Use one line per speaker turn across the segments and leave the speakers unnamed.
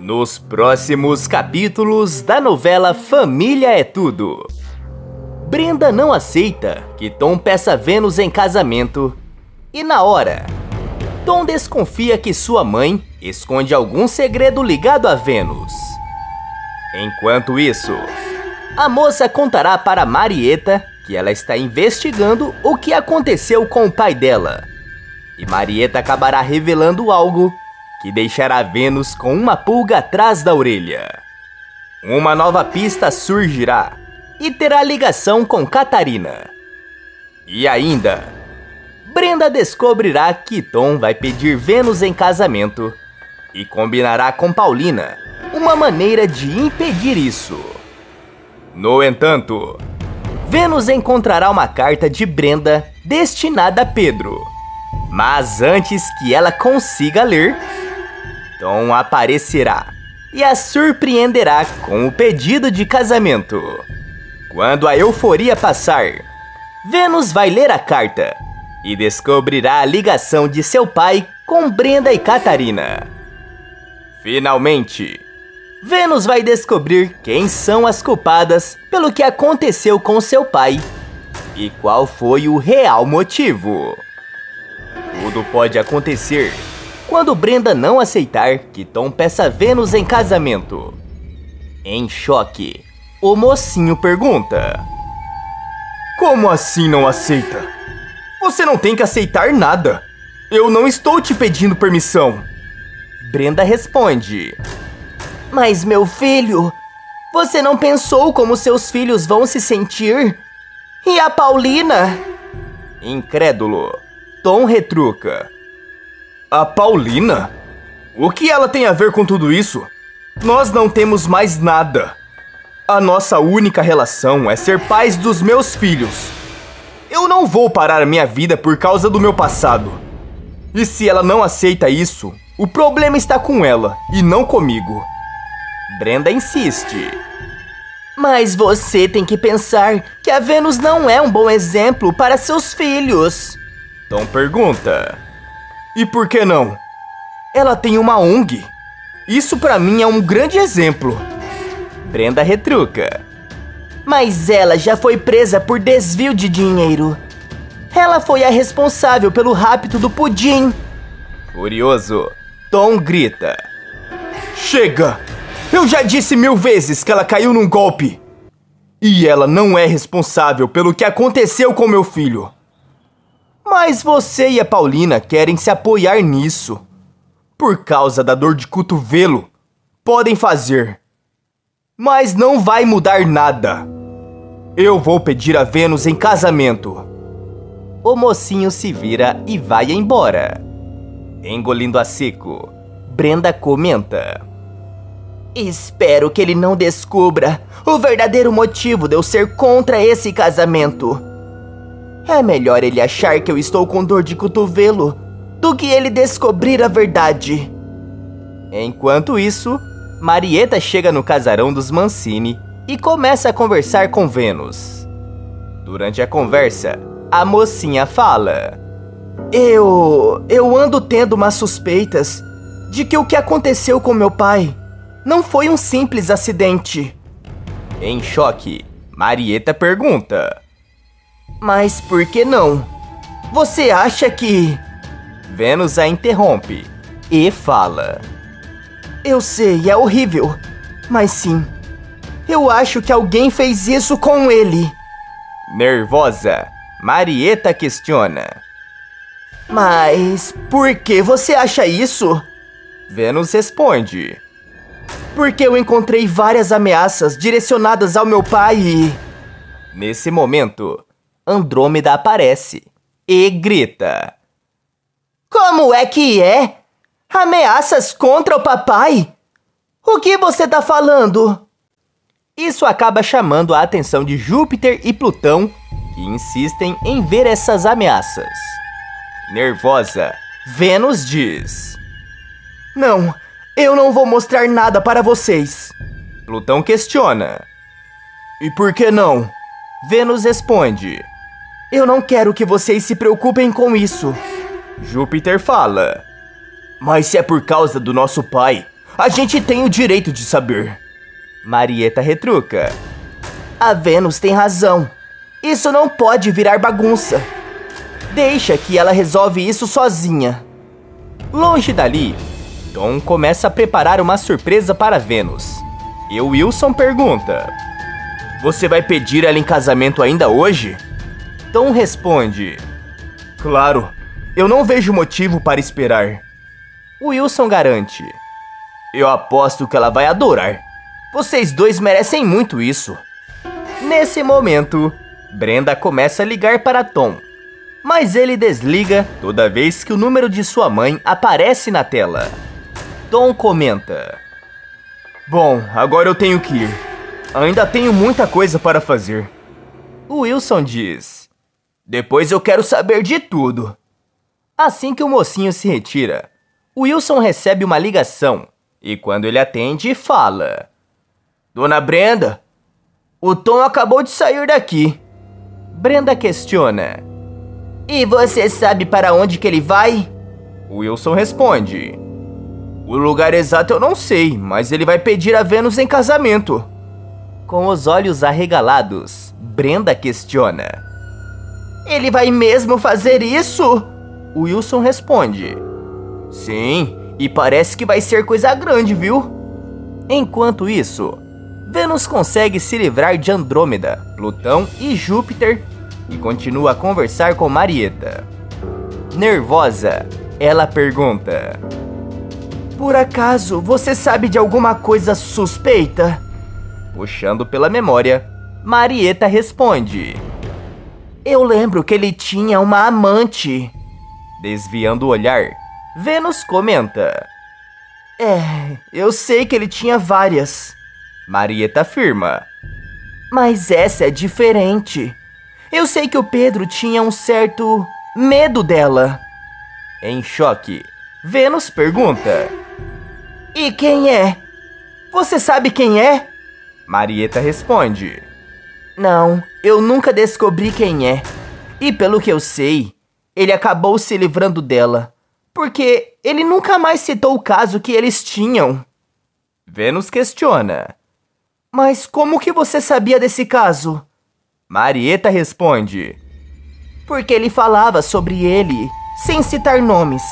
nos próximos capítulos da novela Família é Tudo. Brenda não aceita que Tom peça Vênus em casamento e na hora, Tom desconfia que sua mãe esconde algum segredo ligado a Vênus. Enquanto isso, a moça contará para Marieta que ela está investigando o que aconteceu com o pai dela. E Marieta acabará revelando algo que deixará Vênus com uma pulga atrás da orelha. Uma nova pista surgirá e terá ligação com Catarina. E ainda, Brenda descobrirá que Tom vai pedir Vênus em casamento e combinará com Paulina uma maneira de impedir isso. No entanto, Vênus encontrará uma carta de Brenda destinada a Pedro. Mas antes que ela consiga ler, Tom aparecerá e a surpreenderá com o pedido de casamento. Quando a euforia passar, Vênus vai ler a carta e descobrirá a ligação de seu pai com Brenda e Catarina. Finalmente, Vênus vai descobrir quem são as culpadas pelo que aconteceu com seu pai e qual foi o real motivo. Tudo pode acontecer quando Brenda não aceitar que Tom peça Vênus em casamento. Em choque, o mocinho pergunta: "Como assim não aceita? Você não tem que aceitar nada. Eu não estou te pedindo permissão." Brenda responde: "Mas meu filho, você não pensou como seus filhos vão se sentir? E a Paulina?" Incrédulo, Tom retruca: "A Paulina? O que ela tem a ver com tudo isso? Nós não temos mais nada. A nossa única relação é ser pais dos meus filhos. Eu não vou parar minha vida por causa do meu passado. E se ela não aceita isso, o problema está com ela e não comigo." Brenda insiste: "Mas você tem que pensar que a Vênus não é um bom exemplo para seus filhos." Tom pergunta: "E por que não? Ela tem uma ONG. Isso pra mim é um grande exemplo." Brenda retruca: "Mas ela já foi presa por desvio de dinheiro. Ela foi a responsável pelo rapto do pudim." Furioso, Tom grita: "Chega! Eu já disse 1000 vezes que ela caiu num golpe. E ela não é responsável pelo que aconteceu com meu filho. Mas você e a Paulina querem se apoiar nisso. Por causa da dor de cotovelo, podem fazer. Mas não vai mudar nada. Eu vou pedir a Vênus em casamento." O mocinho se vira e vai embora. Engolindo a seco, Brenda comenta: "Espero que ele não descubra o verdadeiro motivo de eu ser contra esse casamento. É melhor ele achar que eu estou com dor de cotovelo do que ele descobrir a verdade." Enquanto isso, Marieta chega no casarão dos Mancini e começa a conversar com Vênus. Durante a conversa, a mocinha fala: Eu ando tendo umas suspeitas de que o que aconteceu com meu pai não foi um simples acidente." Em choque, Marieta pergunta: "Mas por que não? Você acha que..." Vênus a interrompe e fala: "Eu sei, é horrível, mas sim, eu acho que alguém fez isso com ele." Nervosa, Marieta questiona: "Mas por que você acha isso?" Vênus responde: "Porque eu encontrei várias ameaças direcionadas ao meu pai e..." Nesse momento, Andrômeda aparece e grita: "Como é que é? Ameaças contra o papai? O que você tá falando?" Isso acaba chamando a atenção de Júpiter e Plutão, que insistem em ver essas ameaças. Nervosa, Vênus diz: "Não, eu não vou mostrar nada para vocês." Plutão questiona: "E por que não?" Vênus responde: "Eu não quero que vocês se preocupem com isso." Júpiter fala: "Mas se é por causa do nosso pai, A gente tem o direito de saber. Marieta retruca. A Vênus tem razão. Isso não pode virar bagunça. Deixa que ela resolve isso sozinha. Longe dali, Tom começa a preparar uma surpresa para Vênus. E o Wilson pergunta: Você vai pedir ela em casamento ainda hoje? Tom responde: Claro, eu não vejo motivo para esperar. Wilson garante: Eu aposto que ela vai adorar. Vocês dois merecem muito isso. Nesse momento, Brenda começa a ligar para Tom, mas ele desliga toda vez que o número de sua mãe aparece na tela. Tom comenta: Bom, agora eu tenho que ir. Ainda tenho muita coisa para fazer. O Wilson diz: Depois eu quero saber de tudo. Assim que o mocinho se retira, Wilson recebe uma ligação e quando ele atende, fala: Dona Brenda, o Tom acabou de sair daqui. Brenda questiona: E você sabe para onde que ele vai? Wilson responde: O lugar exato eu não sei, mas ele vai pedir a Vênus em casamento. Com os olhos arregalados, Brenda questiona: Ele vai mesmo fazer isso? Wilson responde: Sim, e parece que vai ser coisa grande, viu? Enquanto isso, Vênus consegue se livrar de Andrômeda, Plutão e Júpiter e continua a conversar com Marieta. Nervosa, ela pergunta: Por acaso você sabe de alguma coisa suspeita? Puxando pela memória, Marieta responde: Eu lembro que ele tinha uma amante. Desviando o olhar, Vênus comenta: eu sei que ele tinha várias. Marieta afirma: Mas essa é diferente. Eu sei que o Pedro tinha um certo medo dela. Em choque, Vênus pergunta: E quem é? Você sabe quem é? Marieta responde: Não, eu nunca descobri quem é. E pelo que eu sei, ele acabou se livrando dela, porque ele nunca mais citou o caso que eles tinham. Vênus questiona: Mas como que você sabia desse caso? Marieta responde: Porque ele falava sobre ele, sem citar nomes.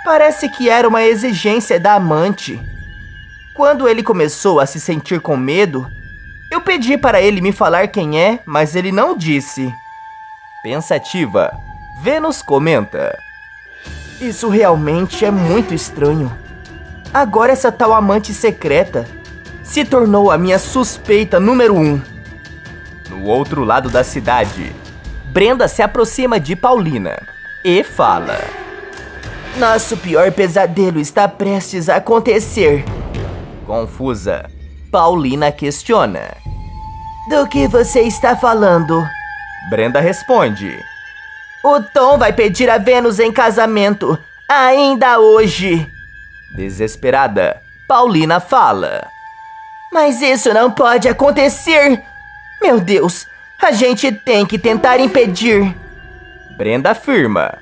Parece que era uma exigência da amante. Quando ele começou a se sentir com medo, eu pedi para ele me falar quem é, mas ele não disse. Pensativa, Vênus comenta: Isso realmente é muito estranho. Agora essa tal amante secreta se tornou a minha suspeita número 1. No outro lado da cidade, Brenda se aproxima de Paulina e fala: Nosso pior pesadelo está prestes a acontecer. Confusa, Paulina questiona: Do que você está falando? Brenda responde: O Tom vai pedir a Vênus em casamento, ainda hoje. Desesperada, Paulina fala: Mas isso não pode acontecer! Meu Deus, a gente tem que tentar impedir. Brenda afirma: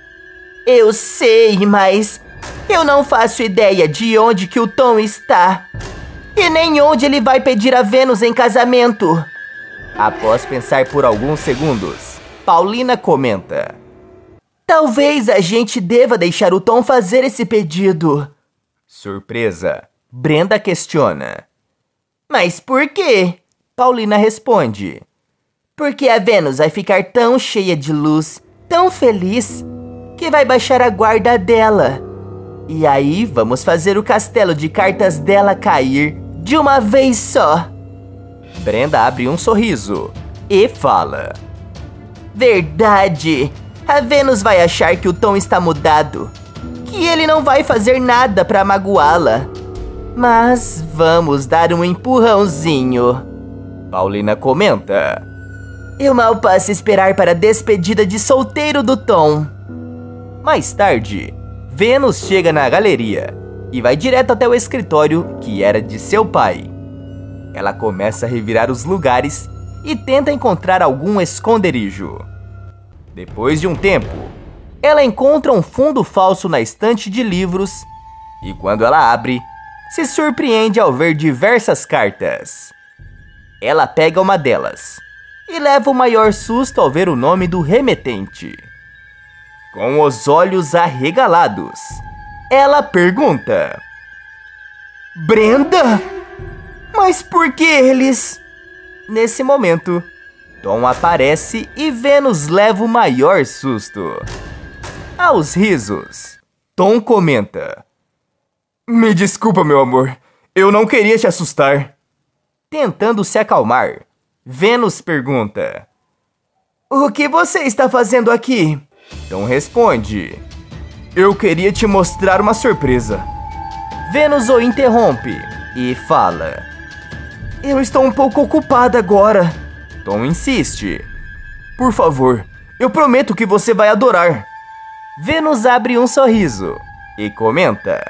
Eu sei, mas eu não faço ideia de onde que o Tom está. E nem onde ele vai pedir a Vênus em casamento. Após pensar por alguns segundos, Paulina comenta: Talvez a gente deva deixar o Tom fazer esse pedido. Surpresa, Brenda questiona: Mas por quê? Paulina responde: Porque a Vênus vai ficar tão cheia de luz, tão feliz, que vai baixar a guarda dela. E aí vamos fazer o castelo de cartas dela cair de uma vez só. Brenda abre um sorriso e fala: Verdade! A Vênus vai achar que o Tom está mudado, que ele não vai fazer nada para magoá-la. Mas vamos dar um empurrãozinho. Paulina comenta: Eu mal posso esperar para a despedida de solteiro do Tom. Mais tarde, Vênus chega na galeria e vai direto até o escritório que era de seu pai. Ela começa a revirar os lugares e tenta encontrar algum esconderijo. Depois de um tempo, ela encontra um fundo falso na estante de livros e quando ela abre, se surpreende ao ver diversas cartas. Ela pega uma delas e leva o maior susto ao ver o nome do remetente. Com os olhos arregalados, ela pergunta: Brenda? Mas por que eles... Nesse momento, Tom aparece e Vênus leva o maior susto. Aos risos, Tom comenta: Me desculpa, meu amor, eu não queria te assustar. Tentando se acalmar, Vênus pergunta: O que você está fazendo aqui? Tom responde: Eu queria te mostrar uma surpresa. Vênus o interrompe e fala: Eu estou um pouco ocupada agora. Tom insiste: Por favor, eu prometo que você vai adorar. Vênus abre um sorriso e comenta: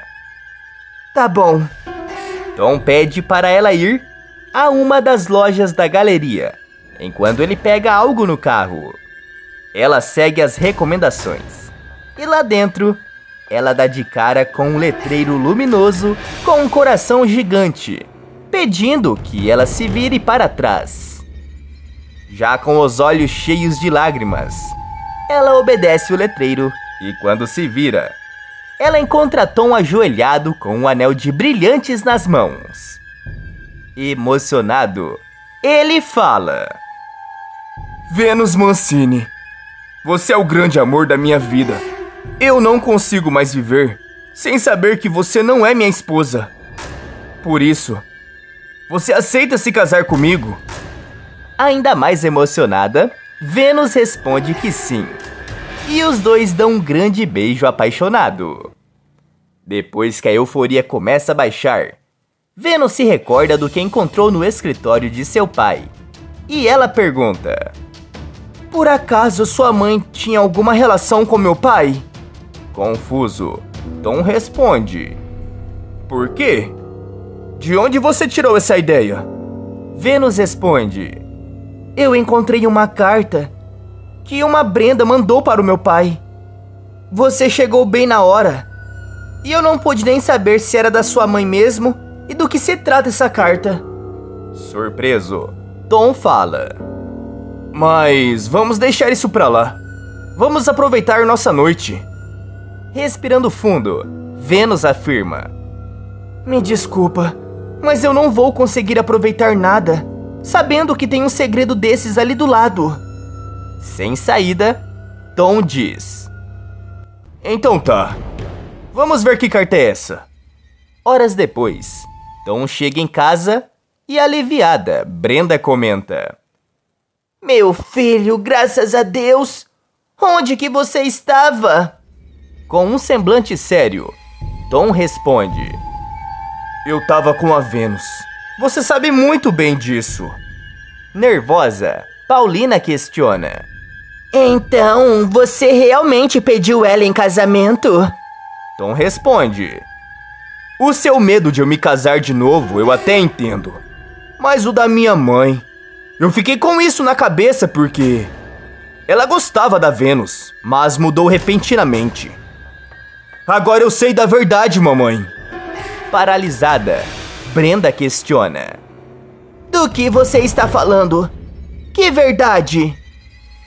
Tá bom. Tom pede para ela ir a uma das lojas da galeria, enquanto ele pega algo no carro. Ela segue as recomendações. E lá dentro, ela dá de cara com um letreiro luminoso com um coração gigante, pedindo que ela se vire para trás. Já com os olhos cheios de lágrimas, ela obedece o letreiro e quando se vira, ela encontra Tom ajoelhado com um anel de brilhantes nas mãos. Emocionado, ele fala: Vênus Mancini, você é o grande amor da minha vida. Eu não consigo mais viver sem saber que você não é minha esposa. Por isso, você aceita se casar comigo? Ainda mais emocionada, Vênus responde que sim. E os dois dão um grande beijo apaixonado. Depois que a euforia começa a baixar, Vênus se recorda do que encontrou no escritório de seu pai. E ela pergunta: Por acaso sua mãe tinha alguma relação com meu pai? Confuso, Tom responde: Por quê? De onde você tirou essa ideia? Vênus responde: Eu encontrei uma carta que uma Brenda mandou para o meu pai. Você chegou bem na hora. E eu não pude nem saber se era da sua mãe mesmo e do que se trata essa carta. Surpreso, Tom fala: Mas vamos deixar isso pra lá. Vamos aproveitar nossa noite. Respirando fundo, Vênus afirma: Me desculpa, mas eu não vou conseguir aproveitar nada, sabendo que tem um segredo desses ali do lado. Sem saída, Tom diz: Então tá, vamos ver que carta é essa. Horas depois, Tom chega em casa e, aliviada, Brenda comenta: Meu filho, graças a Deus! Onde que você estava? Com um semblante sério, Tom responde: Eu tava com a Vênus. Você sabe muito bem disso. Nervosa, Paulina questiona: Então, você realmente pediu ela em casamento? Tom responde: O seu medo de eu me casar de novo eu até entendo. Mas o da minha mãe... Eu fiquei com isso na cabeça porque... Ela gostava da Vênus, mas mudou repentinamente. Agora eu sei da verdade, mamãe. Paralisada, Brenda questiona: Do que você está falando? Que verdade?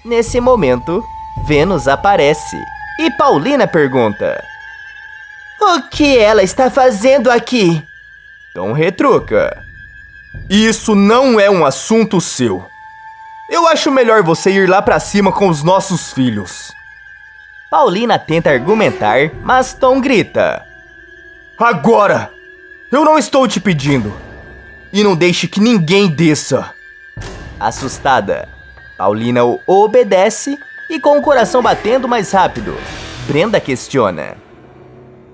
Nesse momento, Vênus aparece e Paulina pergunta: O que ela está fazendo aqui? Tom retruca: Isso não é um assunto seu. Eu acho melhor você ir lá pra cima com os nossos filhos. Paulina tenta argumentar, mas Tom grita: Agora! Eu não estou te pedindo. E não deixe que ninguém desça. Assustada, Paulina o obedece e, com o coração batendo mais rápido, Brenda questiona: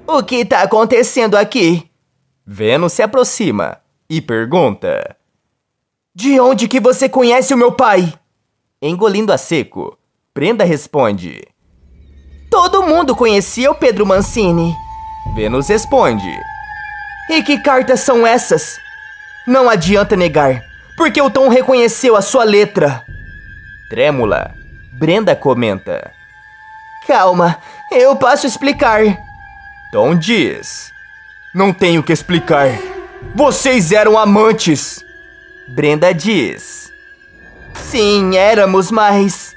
O que está acontecendo aqui? Vênus se aproxima e pergunta: De onde que você conhece o meu pai? Engolindo a seco, Brenda responde: Todo mundo conhecia o Pedro Mancini. Vênus responde: E que cartas são essas? Não adianta negar, porque o Tom reconheceu a sua letra. Trêmula, Brenda comenta: Calma, eu posso explicar. Tom diz: Não tenho que explicar. Vocês eram amantes. Brenda diz. Sim, éramos, mas...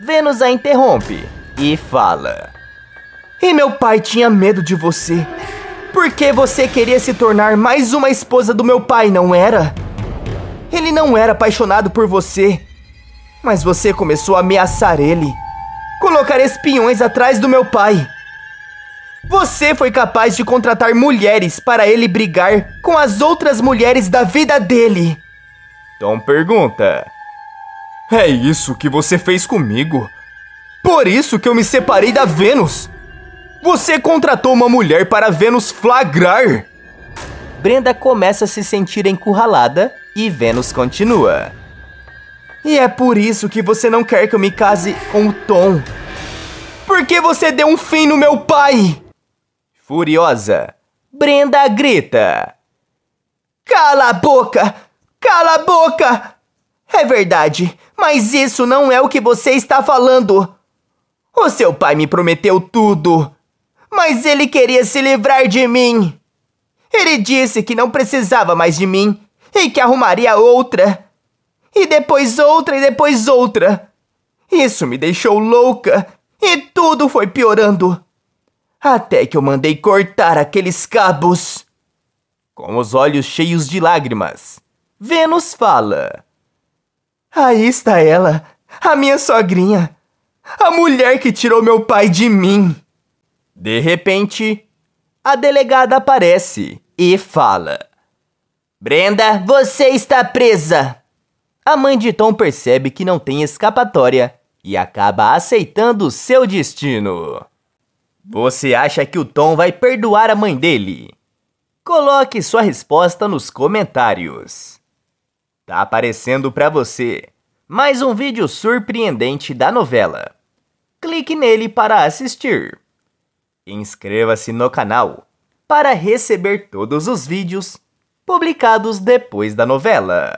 Vênus a interrompe e fala. E meu pai tinha medo de você. Porque você queria se tornar mais uma esposa do meu pai, não era? Ele não era apaixonado por você. Mas você começou a ameaçar ele. Colocar espiões atrás do meu pai. Você foi capaz de contratar mulheres para ele brigar com as outras mulheres da vida dele. Tom pergunta. É isso que você fez comigo? Por isso que eu me separei da Vênus. Você contratou uma mulher para Vênus flagrar. Brenda começa a se sentir encurralada e Vênus continua. E é por isso que você não quer que eu me case com o Tom. Porque você deu um fim no meu pai. Furiosa, Brenda grita. Cala a boca! Cala a boca! É verdade, mas isso não é o que você está falando. O seu pai me prometeu tudo, mas ele queria se livrar de mim. Ele disse que não precisava mais de mim e que arrumaria outra. E depois outra e depois outra. Isso me deixou louca e tudo foi piorando. Até que eu mandei cortar aqueles cabos. Com os olhos cheios de lágrimas, Vênus fala. Aí está ela, a minha sogrinha. A mulher que tirou meu pai de mim. De repente, a delegada aparece e fala. Brenda, você está presa. A mãe de Tom percebe que não tem escapatória e acaba aceitando seu destino. Você acha que o Tom vai perdoar a mãe dele? Coloque sua resposta nos comentários. Tá aparecendo para você mais um vídeo surpreendente da novela. Clique nele para assistir. Inscreva-se no canal para receber todos os vídeos publicados depois da novela.